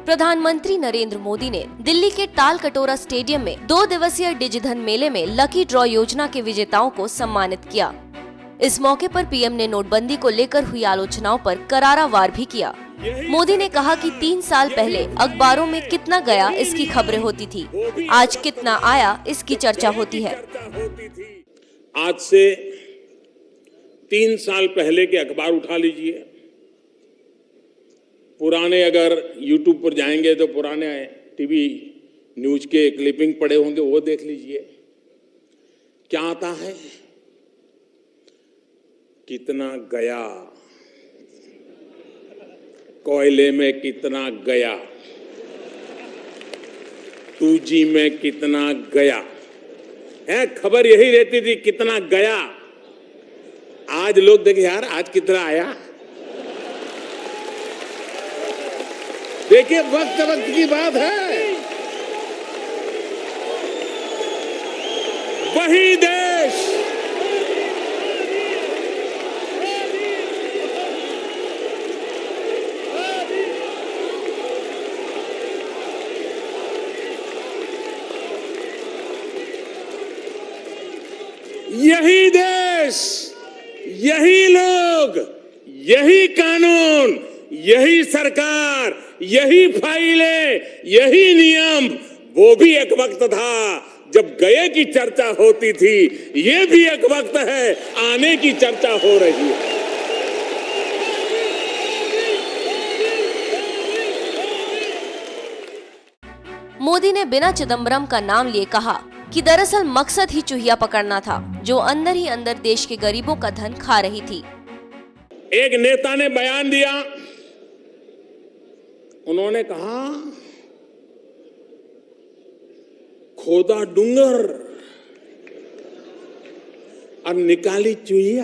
प्रधानमंत्री नरेंद्र मोदी ने दिल्ली के ताल कटोरा स्टेडियम में 2 दिवसीय डिजिधन मेले में लकी ड्रॉ योजना के विजेताओं को सम्मानित किया। इस मौके पर पीएम ने नोटबंदी को लेकर हुई आलोचनाओं पर करारा वार भी किया। मोदी ने कहा कि 3 साल पहले अखबारों में कितना गया इसकी खबरें होती थी, आज कितना आया इसकी चर्चा होती है। आज से 3 साल पहले के अखबार उठा लीजिए, पुराने अगर YouTube पर जाएंगे तो पुराने टीवी न्यूज के क्लिपिंग पड़े होंगे, वो देख लीजिए। क्या आता है? कितना गया, कोयले में कितना गया, 2G में कितना गया है। खबर यही रहती थी कितना गया। आज लोग देखे यार आज कितना आया। देखिए वक्त वक्त की बात है। वही देश यही देश, यही लोग, यही कानून, यही सरकार, यही फाइलें, यही नियम। वो भी एक वक्त था जब गए की चर्चा होती थी, ये भी एक वक्त है आने की चर्चा हो रही है। मोदी ने बिना चिदम्बरम का नाम लिए कहा कि दरअसल मकसद ही चूहिया पकड़ना था, जो अंदर ही अंदर देश के गरीबों का धन खा रही थी। एक नेता ने बयान दिया, उन्होंने कहा खोदा डूंगर और निकाली चूहिया।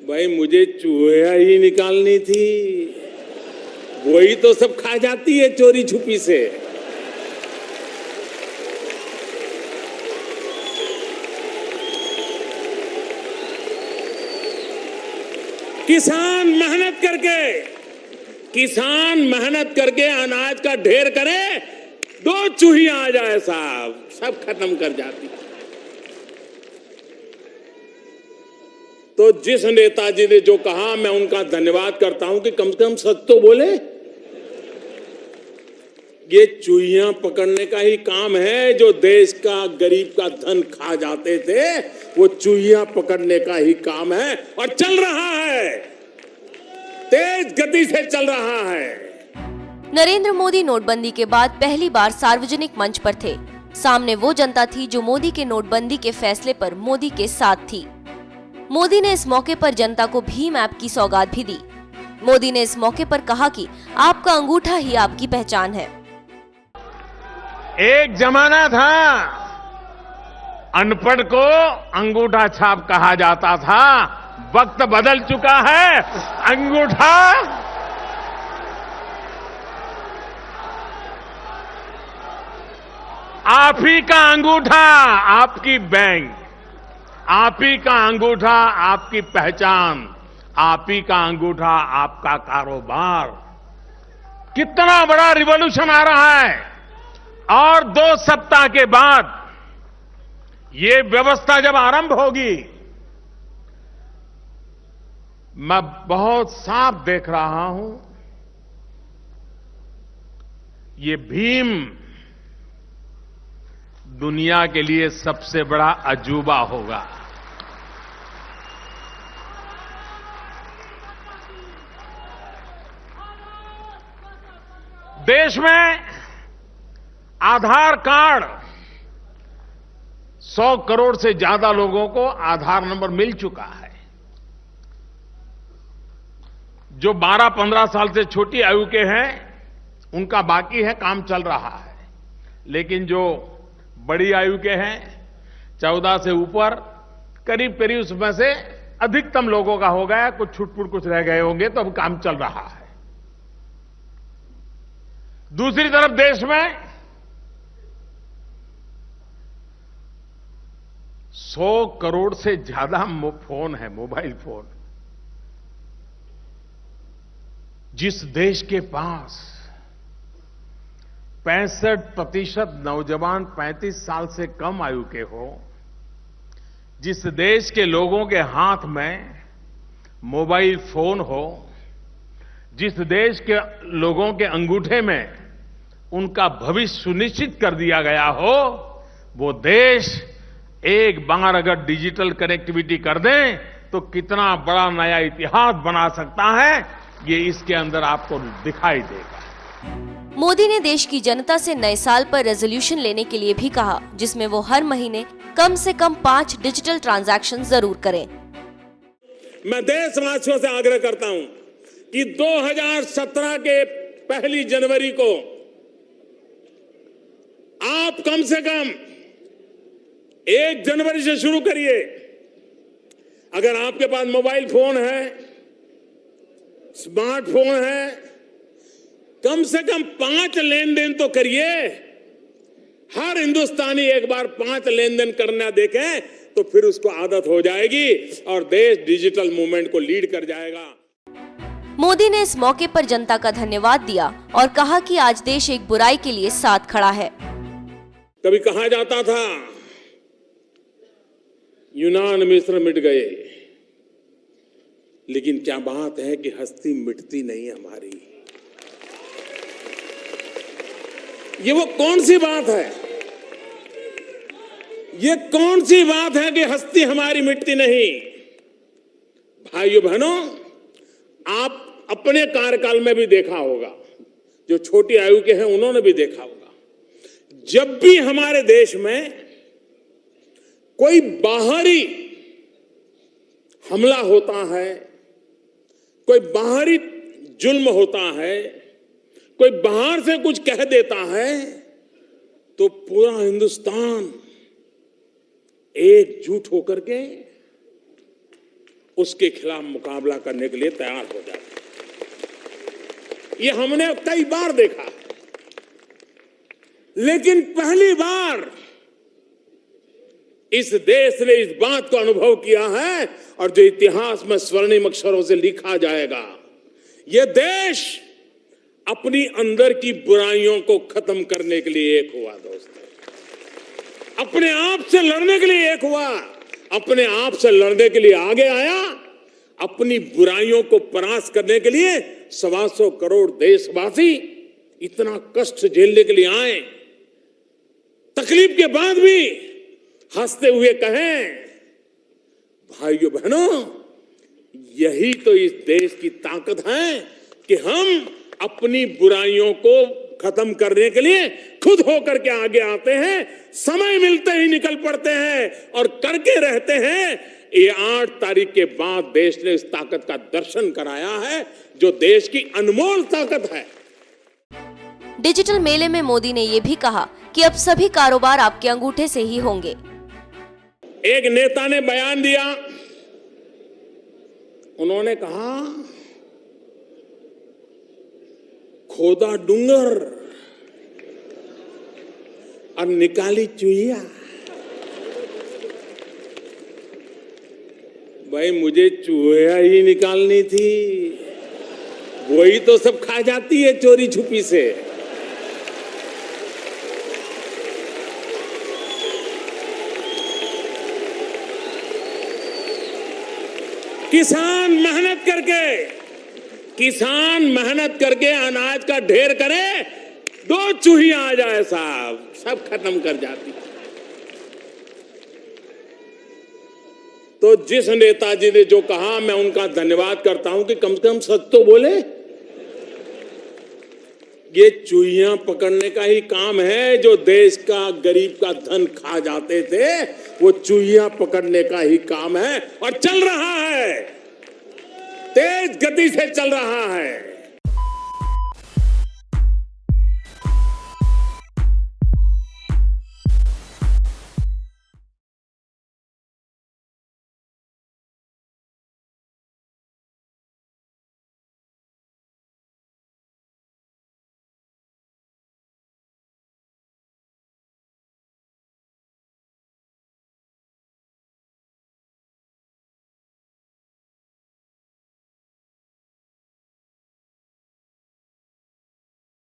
भाई मुझे चूहिया ही निकालनी थी, वही तो सब खा जाती है चोरी छुपी से। किसान मेहनत करके अनाज का ढेर करे, 2 चूहियां आ जाए साहब, सब खत्म कर जाती। तो जिस नेताजी ने जो कहा, मैं उनका धन्यवाद करता हूं कि कम से कम सच तो बोले। ये चूहियां पकड़ने का ही काम है, जो देश का गरीब का धन खा जाते थे, वो चूहियां पकड़ने का ही काम है और चल रहा है, तेज गति से चल रहा है। नरेंद्र मोदी नोटबंदी के बाद पहली बार सार्वजनिक मंच पर थे। सामने वो जनता थी जो मोदी के नोटबंदी के फैसले पर मोदी के साथ थी। मोदी ने इस मौके पर जनता को भीम ऐप की सौगात भी दी। मोदी ने इस मौके पर कहा कि आपका अंगूठा ही आपकी पहचान है। एक जमाना था अनपढ़ को अंगूठा छाप कहा जाता था, वक्त बदल चुका है। अंगूठा आप ही का अंगूठा आपकी बैंक, आप ही का अंगूठा आपकी पहचान, आप ही का अंगूठा आपका कारोबार। कितना बड़ा रिवॉल्यूशन आ रहा है। और 2 सप्ताह के बाद ये व्यवस्था जब आरंभ होगी, मैं बहुत साफ देख रहा हूं, ये भीम दुनिया के लिए सबसे बड़ा अजूबा होगा। देश में आधार कार्ड 100 करोड़ से ज्यादा लोगों को आधार नंबर मिल चुका है। जो 12-15 साल से छोटी आयु के हैं उनका बाकी है, काम चल रहा है। लेकिन जो बड़ी आयु के हैं 14 से ऊपर, करीब करीब उसमें से अधिकतम लोगों का हो गया, कुछ छुटपुट कुछ रह गए होंगे, तो अब काम चल रहा है। दूसरी तरफ देश में 100 करोड़ से ज्यादा फोन है, मोबाइल फोन। जिस देश के पास 65% नौजवान 35 साल से कम आयु के हो, जिस देश के लोगों के हाथ में मोबाइल फोन हो, जिस देश के लोगों के अंगूठे में उनका भविष्य सुनिश्चित कर दिया गया हो, वो देश एक बार अगर डिजिटल कनेक्टिविटी कर दें तो कितना बड़ा नया इतिहास बना सकता है, ये इसके अंदर आपको दिखाई देगा। मोदी ने देश की जनता से नए साल पर रेजोल्यूशन लेने के लिए भी कहा, जिसमें वो हर महीने कम से कम 5 डिजिटल ट्रांजैक्शन जरूर करें। मैं देशवासियों से आग्रह करता हूं कि 2017 के 1 जनवरी को आप कम से कम 1 जनवरी से शुरू करिए। अगर आपके पास मोबाइल फोन है, स्मार्टफोन है, कम से कम 5 लेन देन तो करिए। हर हिंदुस्तानी एक बार 5 लेन देन करना देखे तो फिर उसको आदत हो जाएगी और देश डिजिटल मूवमेंट को लीड कर जाएगा। मोदी ने इस मौके पर जनता का धन्यवाद दिया और कहा कि आज देश एक बुराई के लिए साथ खड़ा है। कभी कहा जाता था यूनान मिस्र मिट गए, लेकिन क्या बात है कि हस्ती मिटती नहीं हमारी। ये वो कौन सी बात है, ये कौन सी बात है कि हस्ती हमारी मिटती नहीं। भाइयों बहनों, आप अपने कार्यकाल में भी देखा होगा, जो छोटी आयु के हैं उन्होंने भी देखा होगा, जब भी हमारे देश में कोई बाहरी हमला होता है, कोई बाहरी जुल्म होता है, कोई बाहर से कुछ कह देता है, तो पूरा हिंदुस्तान एकजुट होकर के उसके खिलाफ मुकाबला करने के लिए तैयार हो जाता है। ये हमने कई बार देखा, लेकिन पहली बार इस देश ने इस बात को अनुभव किया है और जो इतिहास में स्वर्णिम अक्षरों से लिखा जाएगा, यह देश अपनी अंदर की बुराइयों को खत्म करने के लिए एक हुआ। दोस्तों, अपने आप से लड़ने के लिए एक हुआ, अपने आप से लड़ने के लिए आगे आया, अपनी बुराइयों को परास्त करने के लिए 125 करोड़ देशवासी इतना कष्ट झेलने के लिए आए। तकलीफ के बाद भी हंसते हुए कहें, भाइयों बहनों, यही तो इस देश की ताकत है कि हम अपनी बुराइयों को खत्म करने के लिए खुद होकर के आगे आते हैं, समय मिलते ही निकल पड़ते हैं और करके रहते हैं। ये 8 तारीख के बाद देश ने इस ताकत का दर्शन कराया है, जो देश की अनमोल ताकत है। डिजिटल मेले में मोदी ने ये भी कहा कि अब सभी कारोबार आपके अंगूठे से ही होंगे। एक नेता ने बयान दिया, उन्होंने कहा, खोदा डूंगर और निकाली चूहिया। भाई, मुझे चूहिया ही निकालनी थी, वही तो सब खा जाती है चोरी छुपी से। किसान मेहनत करके अनाज का ढेर करे, 2 चूहियां आ जाए साहब, सब खत्म कर जाती। तो जिस नेताजी ने जो कहा, मैं उनका धन्यवाद करता हूं कि कम से कम सच तो बोले। ये चूहियां पकड़ने का ही काम है, जो देश का गरीब का धन खा जाते थे, वो चूहियां पकड़ने का ही काम है और चल रहा है, तेज गति से चल रहा है।